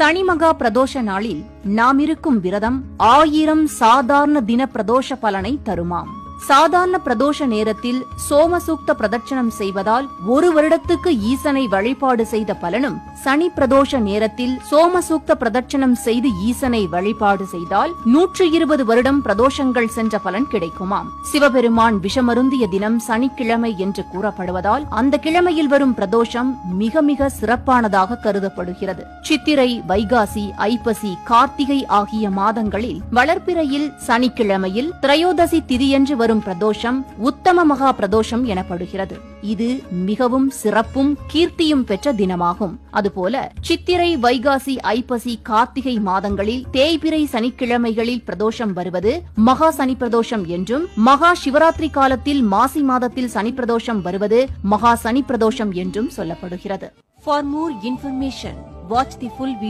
சனி மகா பிரதோஷ நாளில் நாம் இருக்கும் விரதம் 1000 சாதாரண தின பிரதோஷ பலனை தருமாம். சாதாரண பிரதோஷ நேரத்தில் சோமசூக்த பிரதட்சணம் செய்வதால் 1 வருடத்துக்கு ஈசனை வழிபாடு செய்த பலனும், சனி பிரதோஷ நேரத்தில் சோமசூக்த பிரதட்சணம் செய்து ஈசனை வழிபாடு செய்தால் 120 வருடம் பிரதோஷங்கள் சென்ற பலன் கிடைக்குமாம். சிவபெருமான் விஷமருந்திய தினம் சனிக்கிழமை என்று கூறப்படுவதால் அந்த கிழமையில் வரும் பிரதோஷம் மிக மிக சிறப்பானதாக கருதப்படுகிறது. சித்திரை, வைகாசி, ஐப்பசி, கார்த்திகை ஆகிய மாதங்களில் வளர்ப்பிறையில் சனிக்கிழமையில் திரையோதசி திதியன்று வரும் பிரதோஷம் உத்தம மகா பிரதோஷம் எனப்படுகிறது. இது மிகவும் சிறப்பும் கீர்த்தியும் பெற்ற தினமாகும். அதுபோல சித்திரை, வைகாசி, ஐப்பசி, கார்த்திகை மாதங்களில் தேய்பிறை சனிக்கிழமைகளில் பிரதோஷம் வருவது மகா சனி பிரதோஷம் என்றும், மகா சிவராத்திரி காலத்தில் மாசி மாதத்தில் சனி பிரதோஷம் வருவது மகா சனி பிரதோஷம் என்றும் சொல்லப்படுகிறது. For more information, watch the full video.